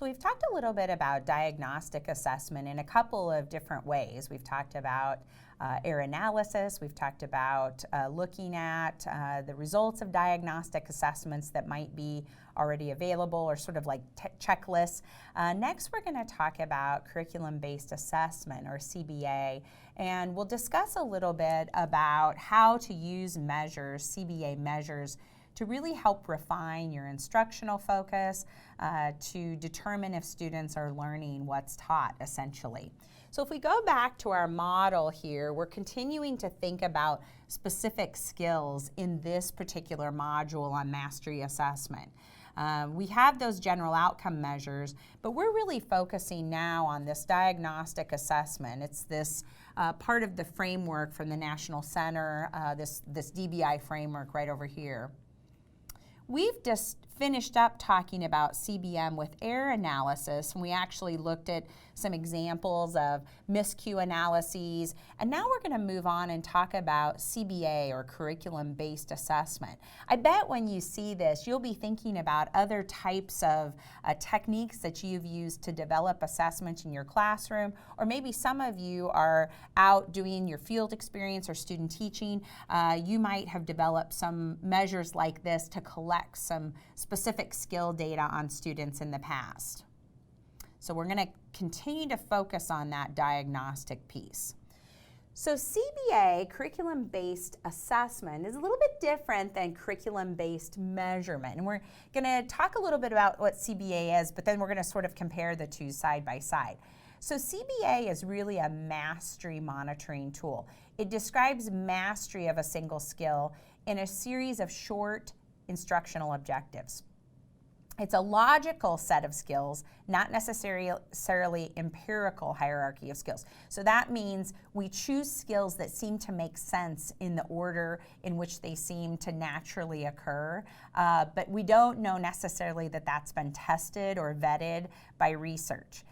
So we've talked a little bit about diagnostic assessment in a couple of different ways. We've talked about error analysis. We've talked about looking at the results of diagnostic assessments that might be already available, or sort of like checklists. Next, we're going to talk about curriculum-based assessment, or CBA, and we'll discuss a little bit about how to use measures, CBA measures, to really help refine your instructional focus, to determine if students are learning what's taught, essentially. So if we go back to our model here, we're continuing to think about specific skills in this particular module on mastery assessment. We have those general outcome measures, but we're really focusing now on this diagnostic assessment. It's this part of the framework from the National Center, this DBI framework right over here. We've just finished up talking about CBM with error analysis, and we actually looked at some examples of miscue analyses, and now we're going to move on and talk about CBA, or curriculum-based assessment. I bet when you see this, you'll be thinking about other types of techniques that you've used to develop assessment in your classroom, or maybe some of you are out doing your field experience or student teaching. You might have developed some measures like this to collect some specific skill data on students in the past. So we're going to continue to focus on that diagnostic piece. So CBA, curriculum-based assessment, is a little bit different than curriculum-based measurement. And we're going to talk a little bit about what CBA is, but then we're going to sort of compare the two side by side. So CBA is really a mastery monitoring tool. It describes mastery of a single skill in a series of short instructional objectives. It's a logical set of skills, not necessarily empirical hierarchy of skills. So that means we choose skills that seem to make sense in the order in which they seem to naturally occur, but we don't know necessarily that that's been tested or vetted by research.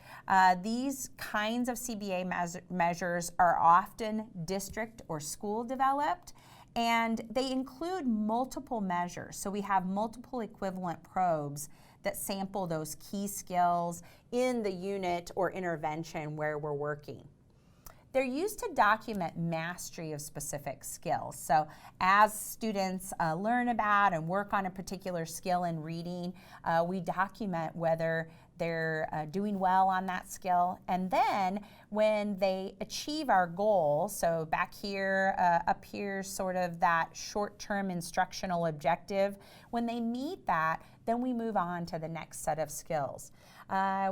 These kinds of CBA measures are often district or school developed, and they include multiple measures. So we have multiple equivalent probes that sample those key skills in the unit or intervention where we're working. They're used to document mastery of specific skills. So as students learn about and work on a particular skill in reading, we document whether they're doing well on that skill. And then when they achieve our goal, so back here, up here, sort of that short-term instructional objective, when they meet that, then we move on to the next set of skills.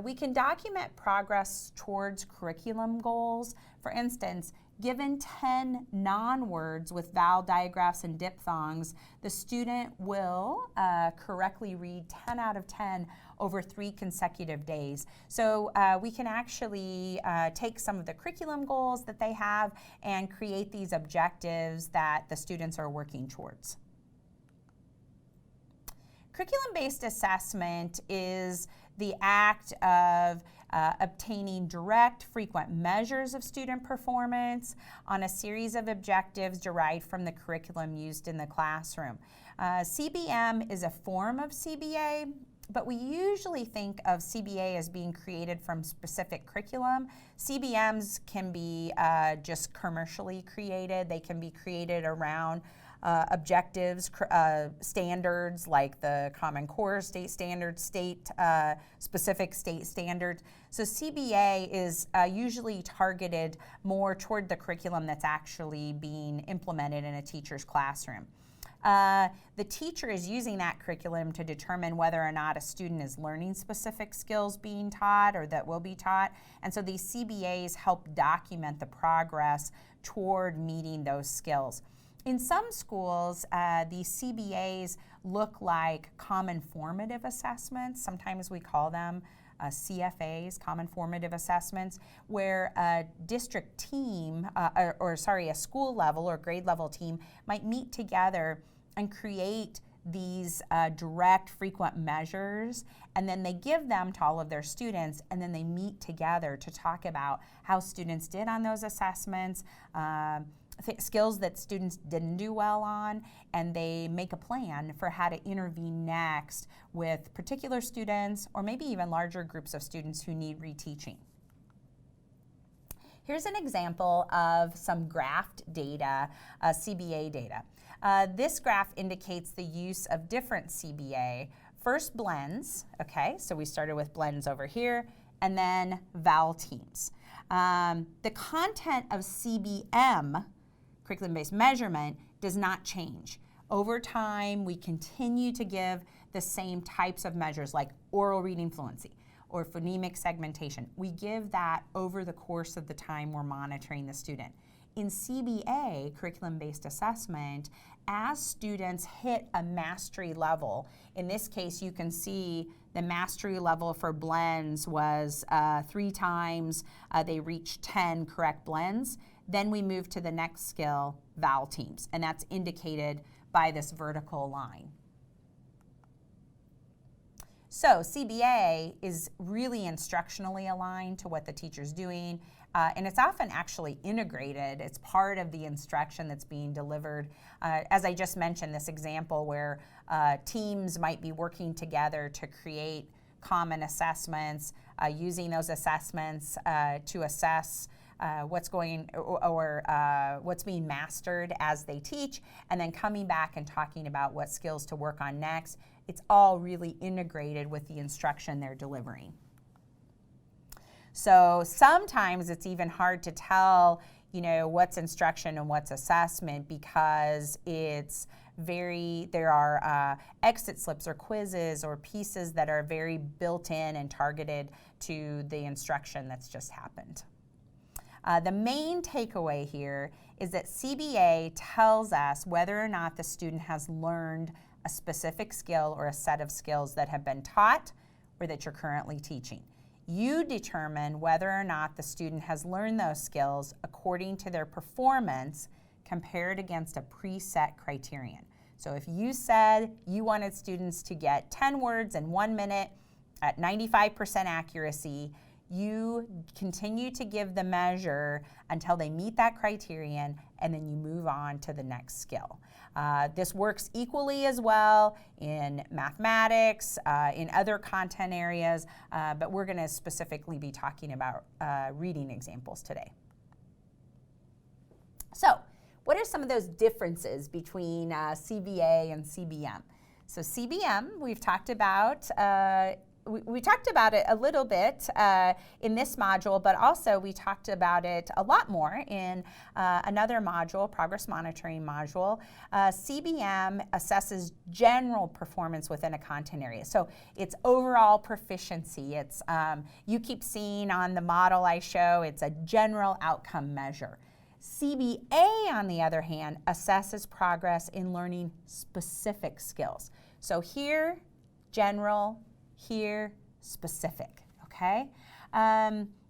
We can document progress towards curriculum goals. For instance, given 10 non-words with vowel digraphs and diphthongs, the student will correctly read 10 out of 10 over 3 consecutive days. So we can actually take some of the curriculum goals that they have and create these objectives that the students are working towards. Curriculum-based assessment is the act of obtaining direct, frequent measures of student performance on a series of objectives derived from the curriculum used in the classroom. CBM is a form of CBA, but we usually think of CBA as being created from specific curriculum. CBMs can be just commercially created. They can be created around objectives, standards like the Common Core state standards, specific state standards. So CBA is usually targeted more toward the curriculum that's actually being implemented in a teacher's classroom. The teacher is using that curriculum to determine whether or not a student is learning specific skills being taught or that will be taught. And so these CBAs help document the progress toward meeting those skills. In some schools, these CBAs look like common formative assessments. Sometimes we call them CFAs, common formative assessments, where a district team, a school level or grade level team might meet together and create these direct, frequent measures, and then they give them to all of their students, and then they meet together to talk about how students did on those assessments, skills that students didn't do well on, and they make a plan for how to intervene next with particular students or maybe even larger groups of students who need reteaching. Here's an example of some graphed data, CBA data. This graph indicates the use of different CBA. First, blends, okay, so we started with blends over here, and then vowel teams. The content of CBM, curriculum-based measurement, does not change. Over time, we continue to give the same types of measures like oral reading fluency or phonemic segmentation. We give that over the course of the time we're monitoring the student. In CBA, curriculum-based assessment, as students hit a mastery level, in this case you can see the mastery level for blends was 3 times, they reached 10 correct blends. Then we move to the next skill, vowel teams, and that's indicated by this vertical line. So CBA is really instructionally aligned to what the teacher's doing, and it's often actually integrated. It's part of the instruction that's being delivered. As I just mentioned, this example where teams might be working together to create common assessments, using those assessments to assess what's going or what's being mastered as they teach, and then coming back and talking about what skills to work on next. It's all really integrated with the instruction they're delivering. So sometimes it's even hard to tell, what's instruction and what's assessment because there are exit slips or quizzes or pieces that are very built in and targeted to the instruction that's just happened. The main takeaway here is that CBA tells us whether or not the student has learned a specific skill or a set of skills that have been taught or that you're currently teaching. You determine whether or not the student has learned those skills according to their performance compared against a preset criterion. So if you said you wanted students to get 10 words in 1 minute at 95% accuracy, you continue to give the measure until they meet that criterion, and then you move on to the next skill. This works equally as well in mathematics, in other content areas, but we're going to specifically be talking about reading examples today. So, what are some of those differences between CBA and CBM? So CBM, we've talked about we talked about it a little bit in this module, but also we talked about it a lot more in another module, progress monitoring module. CBM assesses general performance within a content area. So it's overall proficiency. It's you keep seeing on the model I show, it's a general outcome measure. CBA, on the other hand, assesses progress in learning specific skills. So here, general, here, specific, okay?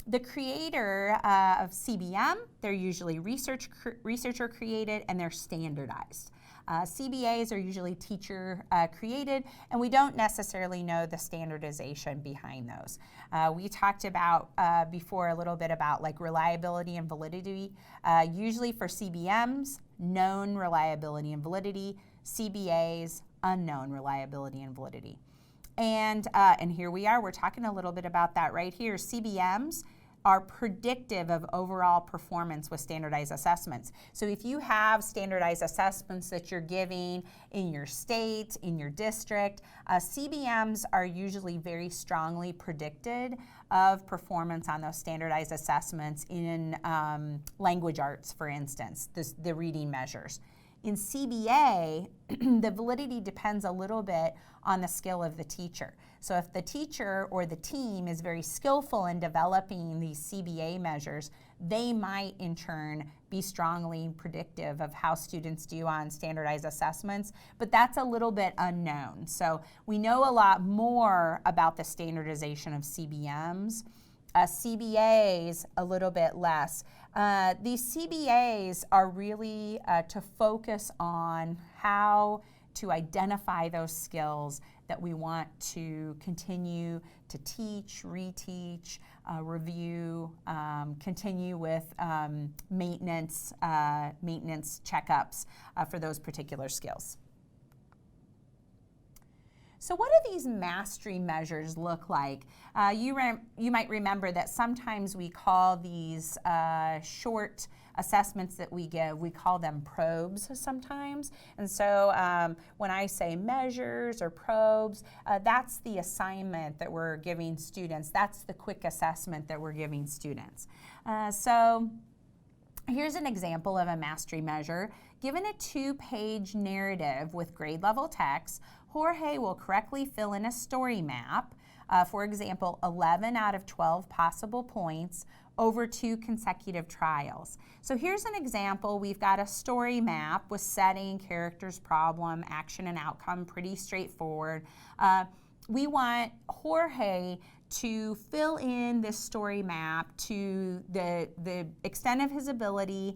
The creator of CBM, they're usually researcher created, and they're standardized. CBAs are usually teacher created, and we don't necessarily know the standardization behind those. We talked about before a little bit about like reliability and validity. Usually for CBMs, known reliability and validity, CBAs, unknown reliability and validity. And here we are, we're talking a little bit about that right here. CBMs are predictive of overall performance with standardized assessments. So if you have standardized assessments that you're giving in your state, in your district, CBMs are usually very strongly predicted of performance on those standardized assessments in language arts, for instance, the reading measures. In CBA, the validity depends a little bit on the skill of the teacher. So if the teacher or the team is very skillful in developing these CBA measures, they might in turn be strongly predictive of how students do on standardized assessments, but that's a little bit unknown. So we know a lot more about the standardization of CBMs. CBAs, a little bit less. These CBAs are really to focus on how to identify those skills that we want to continue to teach, reteach, review, continue with maintenance checkups for those particular skills. So what do these mastery measures look like? You might remember that sometimes we call these short assessments that we give, we call them probes sometimes. And so when I say measures or probes, that's the assignment that we're giving students. That's the quick assessment that we're giving students. So here's an example of a mastery measure. Given a 2-page narrative with grade level text, Jorge will correctly fill in a story map, for example, 11 out of 12 possible points over 2 consecutive trials. So here's an example. We've got a story map with setting, characters, problem, action, and outcome, pretty straightforward. We want Jorge to fill in this story map to the extent of his ability,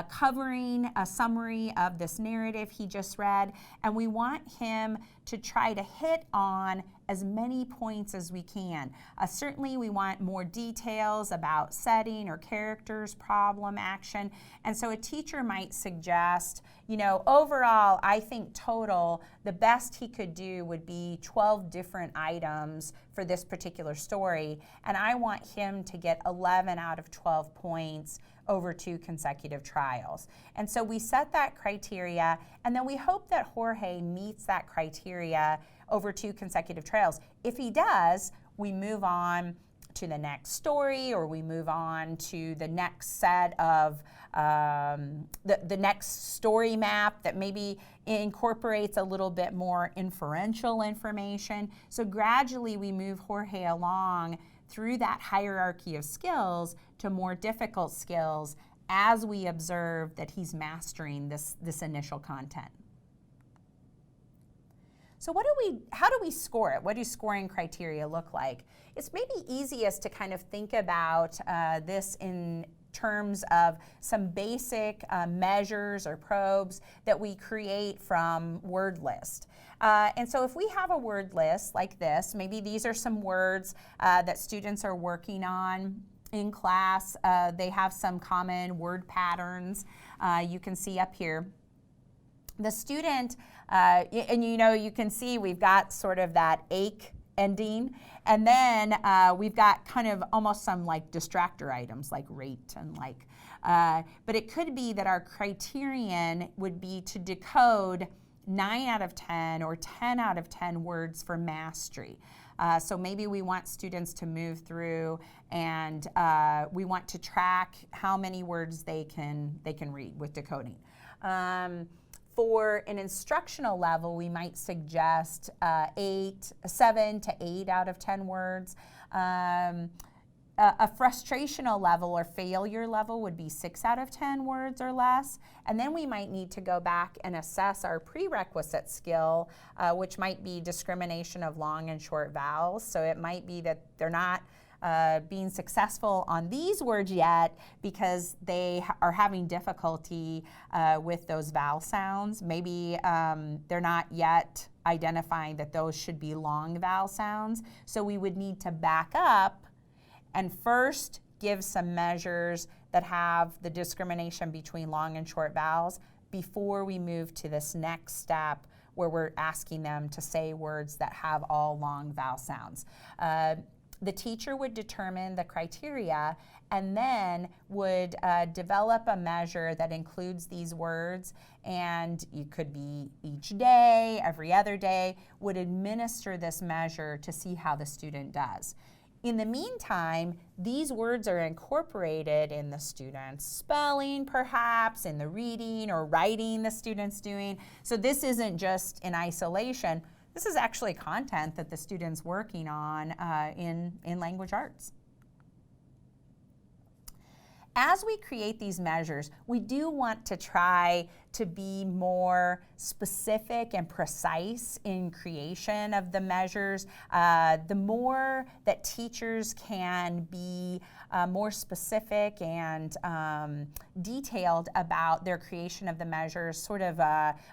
covering a summary of this narrative he just read, and we want him to try to hit on as many points as we can. Certainly we want more details about setting or characters, problem, action, and so a teacher might suggest, you know, overall I think total the best he could do would be 12 different items for this particular story, and I want him to get 11 out of 12 points over 2 consecutive trials. And so we set that criteria, and then we hope that Jorge meets that criteria over 2 consecutive trials. If he does, we move on to the next story, or we move on to the next set of the next story map that maybe incorporates a little bit more inferential information. So gradually we move Jorge along through that hierarchy of skills to more difficult skills as we observe that he's mastering this initial content. So how do we score it? What do scoring criteria look like? It's maybe easiest to kind of think about this in terms of some basic measures or probes that we create from word list. And so if we have a word list like this, maybe these are some words that students are working on in class. They have some common word patterns you can see up here. The student, and you know, you can see we've got sort of that ake ending, and then we've got kind of almost some like distractor items like rate and like, but it could be that our criterion would be to decode 9 out of 10 or 10 out of 10 words for mastery. So maybe we want students to move through and we want to track how many words they can read with decoding. For an instructional level, we might suggest 7 to 8 out of 10 words. A frustrational level or failure level would be 6 out of 10 words or less. And then we might need to go back and assess our prerequisite skill, which might be discrimination of long and short vowels. So it might be that they're not being successful on these words yet because they are having difficulty with those vowel sounds. Maybe they're not yet identifying that those should be long vowel sounds. So we would need to back up and first give some measures that have the discrimination between long and short vowels before we move to this next step where we're asking them to say words that have all long vowel sounds. The teacher would determine the criteria and then would develop a measure that includes these words, and it could be each day, every other day, would administer this measure to see how the student does. In the meantime, these words are incorporated in the student's spelling, perhaps, in the reading or writing the student's doing. So this isn't just in isolation. This is actually content that the student's working on in language arts. as we create these measures, we do want to try to be more specific and precise in creation of the measures. The more that teachers can be more specific and detailed about their creation of the measures, sort of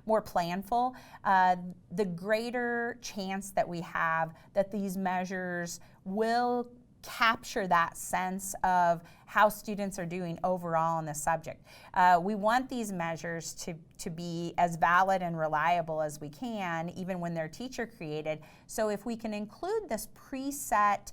more planful, the greater chance that we have that these measures will capture that sense of how students are doing overall in the subject. We want these measures to be as valid and reliable as we can, even when they're teacher created. So if we can include this preset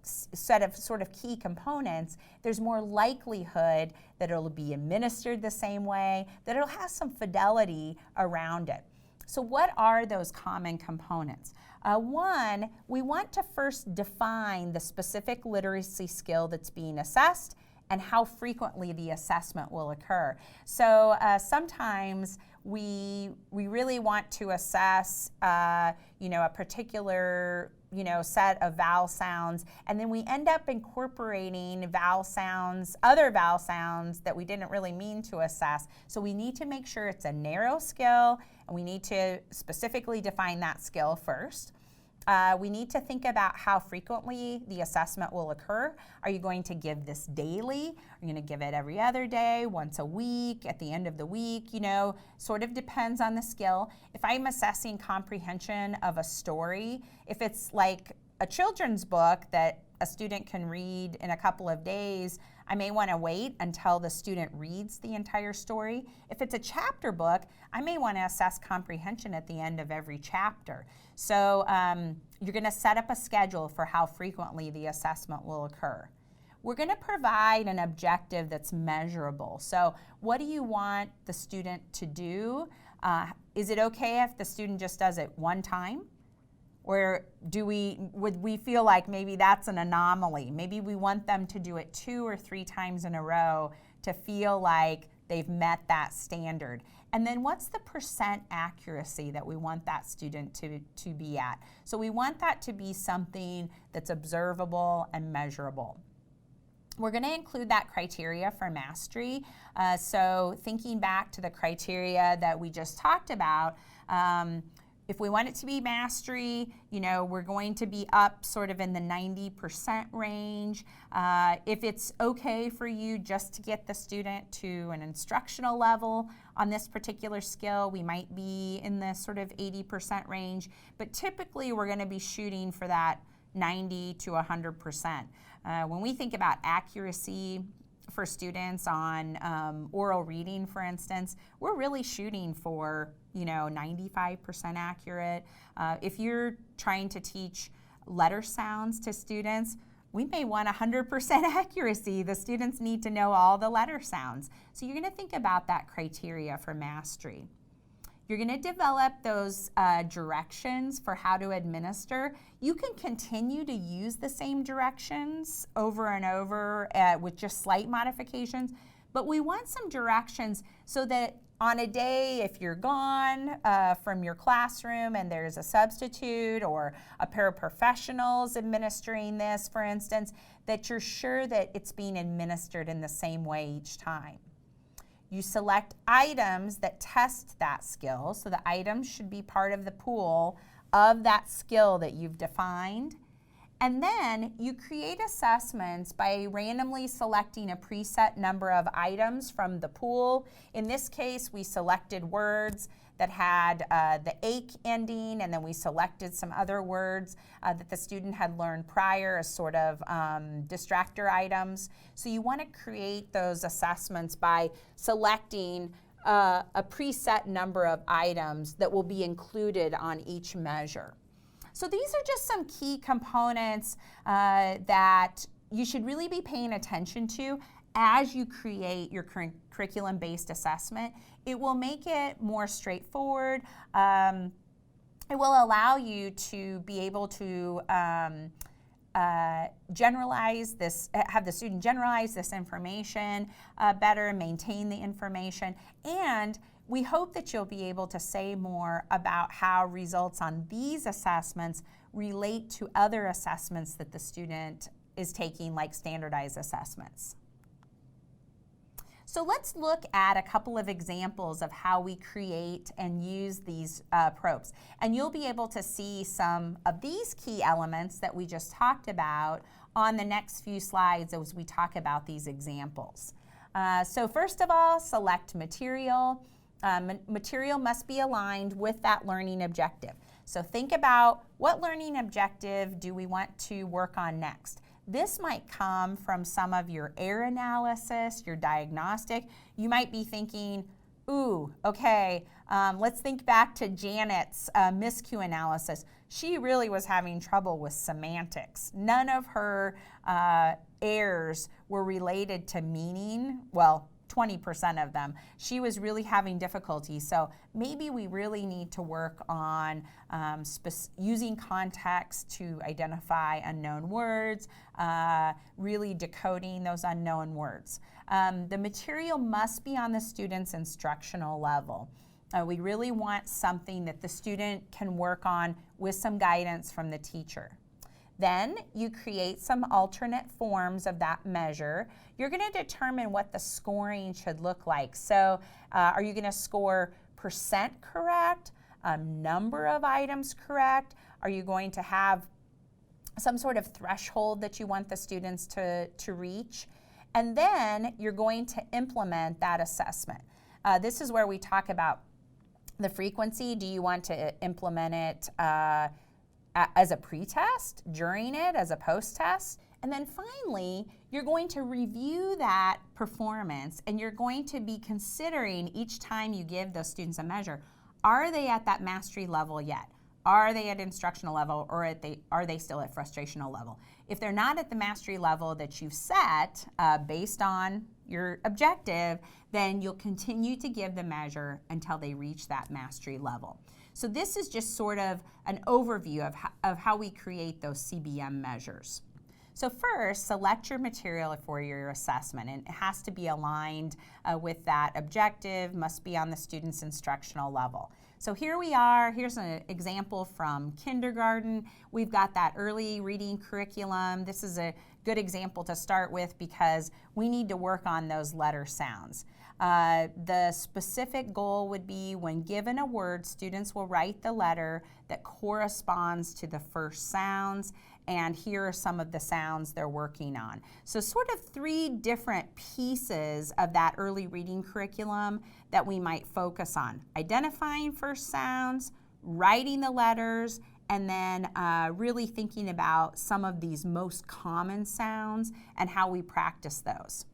set of sort of key components, there's more likelihood that it'll be administered the same way, that it'll have some fidelity around it. So what are those common components? One, we want to first define the specific literacy skill that's being assessed and how frequently the assessment will occur. So sometimes we really want to assess a particular set of vowel sounds, and then we end up incorporating vowel sounds, other vowel sounds that we didn't really mean to assess. So we need to make sure it's a narrow skill, and we need to specifically define that skill first. We need to think about how frequently the assessment will occur. Are you going to give this daily? Are you going to give it every other day, once a week, at the end of the week? Sort of depends on the skill. If I'm assessing comprehension of a story, if it's like a children's book that a student can read in a couple of days, I may want to wait until the student reads the entire story. If it's a chapter book, I may want to assess comprehension at the end of every chapter. So you're going to set up a schedule for how frequently the assessment will occur. We're going to provide an objective that's measurable. So what do you want the student to do? Is it okay if the student just does it one time? Or would we feel like maybe that's an anomaly? Maybe we want them to do it 2 or 3 times in a row to feel like they've met that standard. And then what's the percent accuracy that we want that student to be at? So we want that to be something that's observable and measurable. We're going to include that criteria for mastery. So thinking back to the criteria that we just talked about, if we want it to be mastery, we're going to be up sort of in the 90% range. If it's okay for you just to get the student to an instructional level on this particular skill, we might be in the sort of 80% range. But typically, we're going to be shooting for that 90 to 100%. When we think about accuracy for students on oral reading, for instance, we're really shooting for 95% accurate. If you're trying to teach letter sounds to students, we may want 100% accuracy. The students need to know all the letter sounds. So you're going to think about that criteria for mastery. You're going to develop those directions for how to administer. You can continue to use the same directions over and over with just slight modifications, but we want some directions so that on a day, if you're gone from your classroom and there's a substitute or a pair of professionals administering this, for instance, that you're sure that it's being administered in the same way each time. You select items that test that skill, so the items should be part of the pool of that skill that you've defined. And then you create assessments by randomly selecting a preset number of items from the pool. In this case, we selected words that had the ake ending, and then we selected some other words that the student had learned prior as sort of distractor items. So you want to create those assessments by selecting a preset number of items that will be included on each measure. So these are just some key components that you should really be paying attention to as you create your curriculum-based assessment. It will make it more straightforward. It will allow you to be able to generalize this, have the student generalize this information better, maintain the information, and we hope that you'll be able to say more about how results on these assessments relate to other assessments that the student is taking, like standardized assessments. So let's look at a couple of examples of how we create and use these probes. And you'll be able to see some of these key elements that we just talked about on the next few slides as we talk about these examples. So first of all, select material. Material must be aligned with that learning objective. So think about what learning objective do we want to work on next. This might come from some of your error analysis, your diagnostic. You might be thinking, ooh, okay, let's think back to Janet's miscue analysis. She really was having trouble with semantics. None of her errors were related to meaning. Well, 20% of them. She was really having difficulty. So maybe we really need to work on using context to identify unknown words, really decoding those unknown words. The material must be on the student's instructional level. We really want something that the student can work on with some guidance from the teacher. Then you create some alternate forms of that measure. You're going to determine what the scoring should look like. So are you going to score percent correct, number of items correct? Are you going to have some sort of threshold that you want the students to reach? And then you're going to implement that assessment. This is where we talk about the frequency. Do you want to implement it as a pre-test, during it, as a post-test? And then finally, you're going to review that performance and you're going to be considering each time you give those students a measure, are they at that mastery level yet? Are they at instructional level, or are they still at frustrational level? If they're not at the mastery level that you've set based on your objective, then you'll continue to give the measure until they reach that mastery level. So this is just sort of an overview of how we create those CBM measures. So first, select your material for your assessment, and it has to be aligned with that objective, must be on the student's instructional level. So here we are, here's an example from kindergarten. We've got that early reading curriculum. This is a good example to start with because we need to work on those letter sounds. The specific goal would be when given a word, students will write the letter that corresponds to the first sounds, and here are some of the sounds they're working on. So sort of 3 different pieces of that early reading curriculum that we might focus on: identifying first sounds, writing the letters, and then really thinking about some of these most common sounds and how we practice those.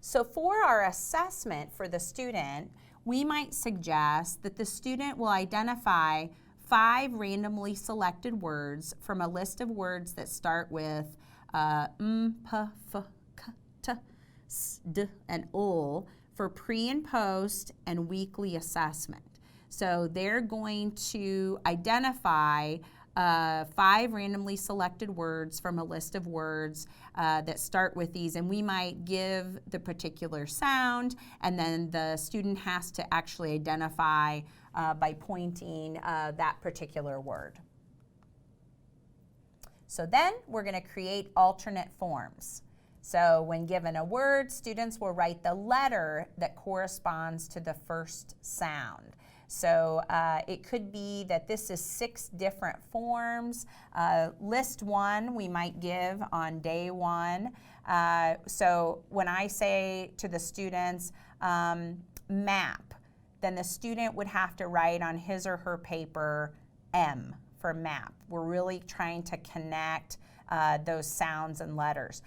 So for our assessment for the student, we might suggest that the student will identify 5 randomly selected words from a list of words that start with p, f, k, t, s, d, and ul for pre and post and weekly assessment. So they're going to identify 5 randomly selected words from a list of words that start with these, and we might give the particular sound, and then the student has to actually identify by pointing that particular word. So then we're going to create alternate forms. So when given a word, students will write the letter that corresponds to the first sound. So it could be that this is 6 different forms. List 1 we might give on day 1. So when I say to the students, map, then the student would have to write on his or her paper M for map. We're really trying to connect those sounds and letters.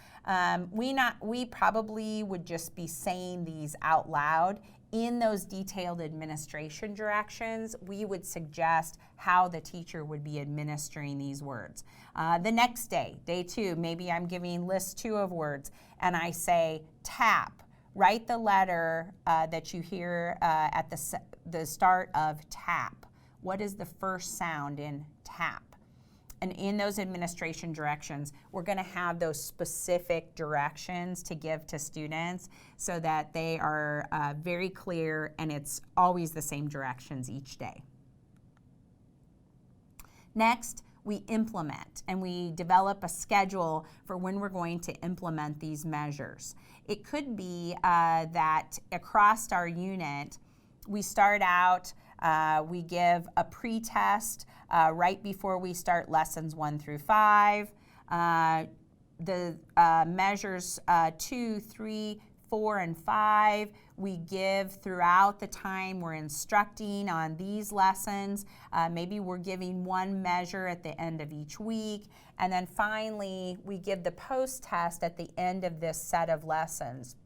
We probably would just be saying these out loud. In those detailed administration directions, we would suggest how the teacher would be administering these words. The next day, day 2, maybe I'm giving list 2 of words, and I say tap. Write the letter that you hear at the start of tap. What is the first sound in tap? And in those administration directions, we're going to have those specific directions to give to students so that they are very clear, and it's always the same directions each day. Next, we implement and we develop a schedule for when we're going to implement these measures. It could be that across our unit, we start out, we give a pre-test right before we start lessons 1 through 5. The measures 2, 3, 4, and 5 we give throughout the time we're instructing on these lessons. Maybe we're giving one measure at the end of each week. And then finally, we give the post-test at the end of this set of lessons.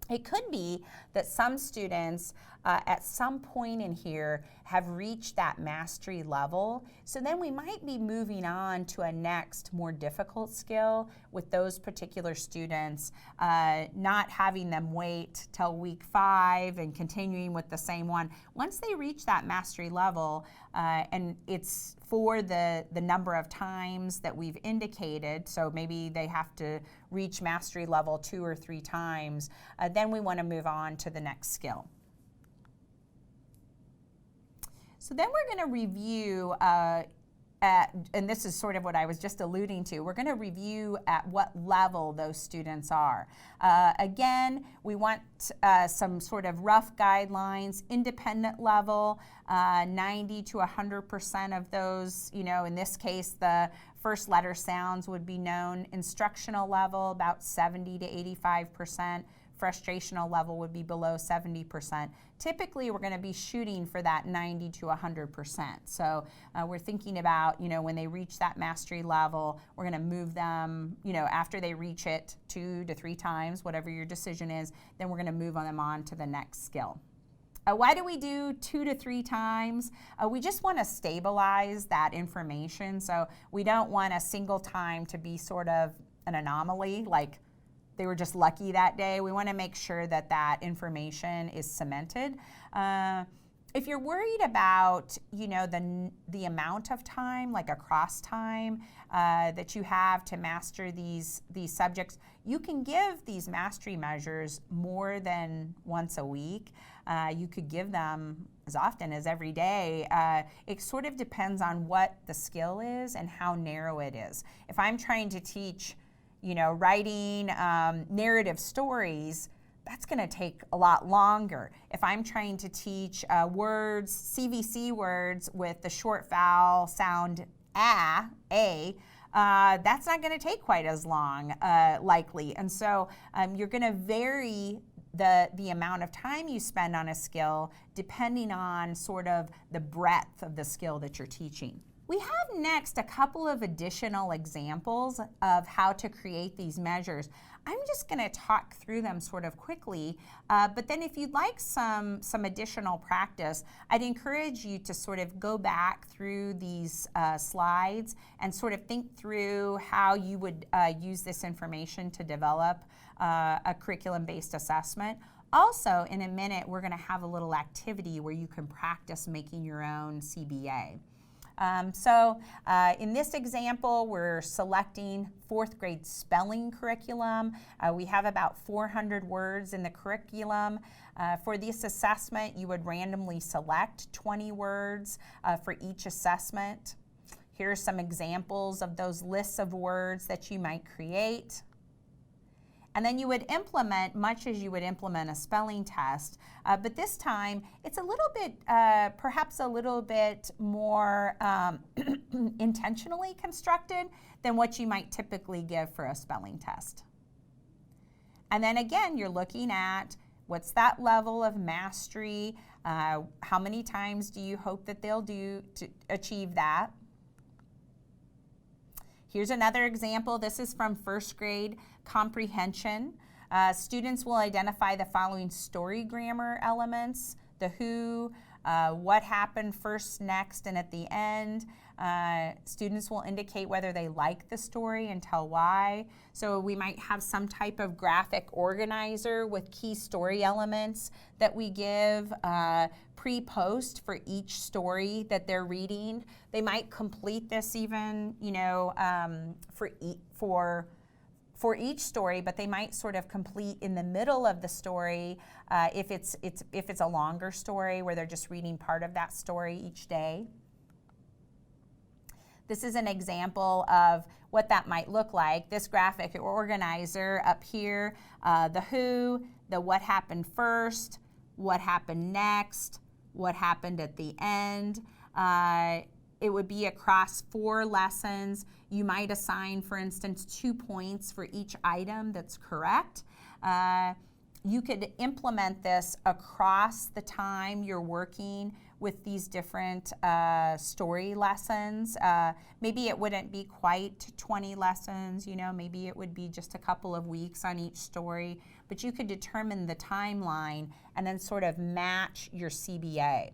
It could be that some students at some point in here have reached that mastery level. So then we might be moving on to a next more difficult skill with those particular students, not having them wait till week 5 and continuing with the same one. Once they reach that mastery level, and it's for the number of times that we've indicated, so maybe they have to reach mastery level 2 or 3 times, then we want to move on to the next skill. So then we're going to review, and this is sort of what I was just alluding to, we're going to review at what level those students are. Again, we want some sort of rough guidelines, independent level, 90 to 100% of those, you know, in this case, the first letter sounds would be known. Instructional level, about 70 to 85%. Frustrational level would be below 70%. Typically, we're going to be shooting for that 90 to 100%. So we're thinking about, you know, when they reach that mastery level, we're going to move them, you know, after they reach it 2 to 3 times, whatever your decision is, then we're going to move them on to the next skill. Why do we do 2 to 3 times? We just want to stabilize that information. So we don't want a single time to be sort of an anomaly, like they were just lucky that day. We want to make sure that that information is cemented. If you're worried about, you know, the amount of time, like across time, that you have to master these subjects, you can give these mastery measures more than once a week. You could give them as often as every day. It sort of depends on what the skill is and how narrow it is. If I'm trying to teach, you know, writing narrative stories, that's going to take a lot longer. If I'm trying to teach words, CVC words with the short vowel sound a, that's not going to take quite as long, likely. And so you're going to vary the amount of time you spend on a skill depending on sort of the breadth of the skill that you're teaching. We have next a couple of additional examples of how to create these measures. I'm just going to talk through them sort of quickly, but then if you'd like some additional practice, I'd encourage you to sort of go back through these slides and sort of think through how you would use this information to develop a curriculum-based assessment. Also, in a minute, we're going to have a little activity where you can practice making your own CBA. In this example, we're selecting 4th grade spelling curriculum. We have about 400 words in the curriculum. For this assessment, you would randomly select 20 words for each assessment. Here are some examples of those lists of words that you might create. And then you would implement, much as you would implement a spelling test, but this time it's a little bit, perhaps a little bit more intentionally constructed than what you might typically give for a spelling test. And then again, you're looking at what's that level of mastery, how many times do you hope that they'll do to achieve that. Here's another example. This is from 1st grade comprehension. Students will identify the following story grammar elements: the who, what happened first, next, and at the end. Students will indicate whether they like the story and tell why. So we might have some type of graphic organizer with key story elements that we give pre-post for each story that they're reading. They might complete this even, you know, for each story, but they might sort of complete in the middle of the story if it's a longer story where they're just reading part of that story each day. This is an example of what that might look like. This graphic organizer up here, the who, the what happened first, what happened next, what happened at the end. It would be across 4 lessons. You might assign, for instance, 2 points for each item that's correct. You could implement this across the time you're working with these different story lessons. Maybe it wouldn't be quite 20 lessons, maybe it would be just a couple of weeks on each story, but you could determine the timeline and then sort of match your CBA.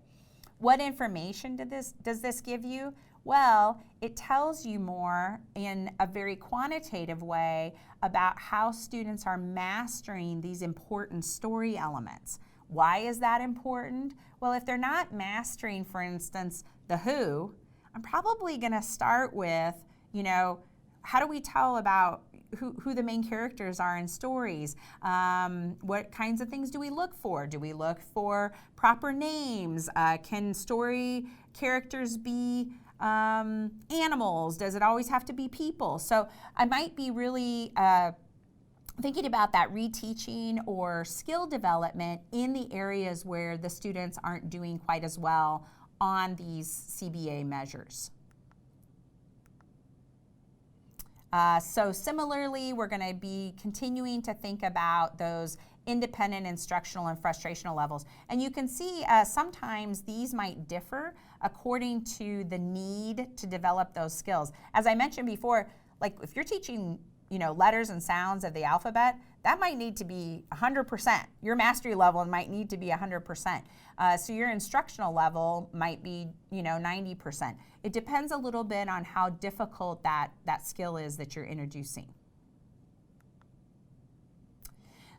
What information does this give you? Well, it tells you more in a very quantitative way about how students are mastering these important story elements. Why is that important? Well, if they're not mastering, for instance, the who, I'm probably going to start with, how do we tell about who the main characters are in stories? What kinds of things do we look for? Do we look for proper names? Can story characters be animals? Does it always have to be people? So I might be really thinking about that reteaching or skill development in the areas where the students aren't doing quite as well on these CBA measures. So similarly, we're going to be continuing to think about those independent instructional and frustrational levels. And you can see sometimes these might differ according to the need to develop those skills. As I mentioned before, like if you're teaching letters and sounds of the alphabet, that might need to be 100%. Your mastery level might need to be 100%. So your instructional level might be 90%. It depends a little bit on how difficult that skill is that you're introducing.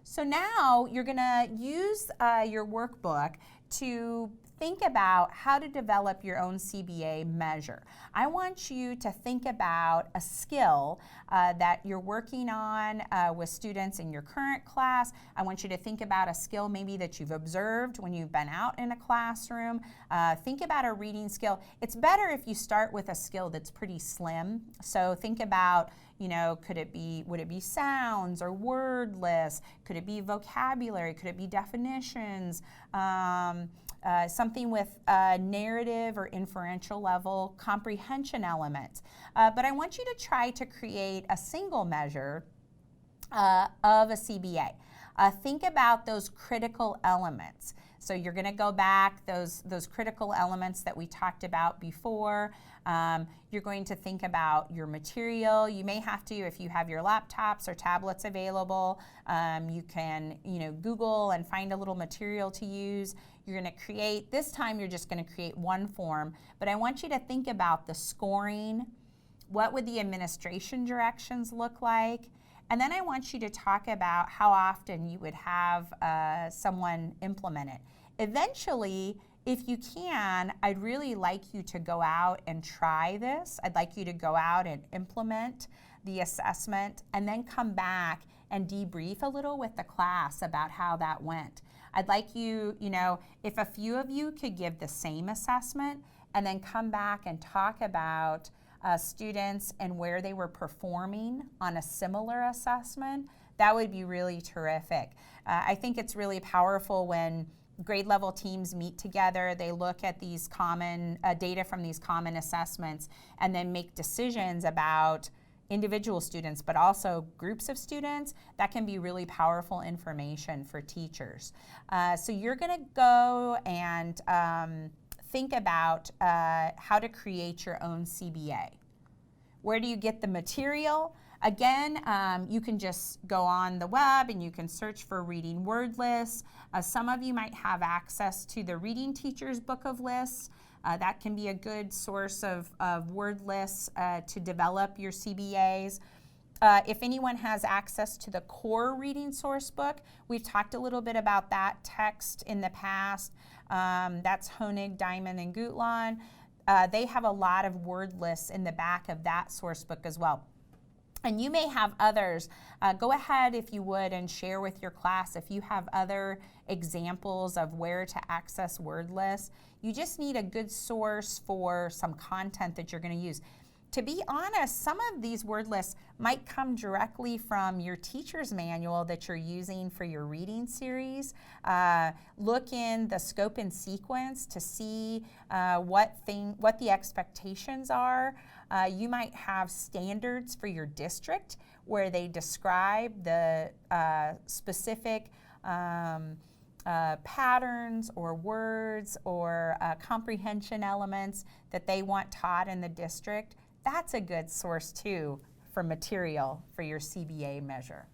So now you're going to use your workbook to think about how to develop your own CBA measure. I want you to think about a skill that you're working on with students in your current class. I want you to think about a skill maybe that you've observed when you've been out in a classroom. Think about a reading skill. It's better if you start with a skill that's pretty slim. So think about, would it be sounds or word lists? Could it be vocabulary? Could it be definitions? Something with narrative or inferential level comprehension elements. But I want you to try to create a single measure of a CBA. Think about those critical elements. So you're going to go back, those critical elements that we talked about before. You're going to think about your material. You may have to, if you have your laptops or tablets available, you can Google and find a little material to use. You're going to create, this time you're just going to create one form, but I want you to think about the scoring. What would the administration directions look like? And then I want you to talk about how often you would have someone implement it. Eventually, if you can, I'd really like you to go out and try this. I'd like you to go out and implement the assessment and then come back and debrief a little with the class about how that went. I'd like you, if a few of you could give the same assessment and then come back and talk about students and where they were performing on a similar assessment, that would be really terrific. I think it's really powerful when grade level teams meet together, they look at these common data from these common assessments and then make decisions about individual students, but also groups of students. That can be really powerful information for teachers. So you're going to go and think about how to create your own CBA. Where do you get the material? Again, you can just go on the web and you can search for reading word lists. Some of you might have access to the Reading Teacher's Book of Lists. That can be a good source of word lists to develop your CBAs. If anyone has access to the core reading source book, we've talked a little bit about that text in the past. That's Honig, Diamond, and Gutlan. They have a lot of word lists in the back of that source book as well. And you may have others. Go ahead, if you would, and share with your class if you have other examples of where to access word lists. You just need a good source for some content that you're going to use. to be honest, some of these word lists might come directly from your teacher's manual that you're using for your reading series. Look in the scope and sequence to see what the expectations are. You might have standards for your district where they describe the specific patterns or words or comprehension elements that they want taught in the district. That's a good source too for material for your CBA measure.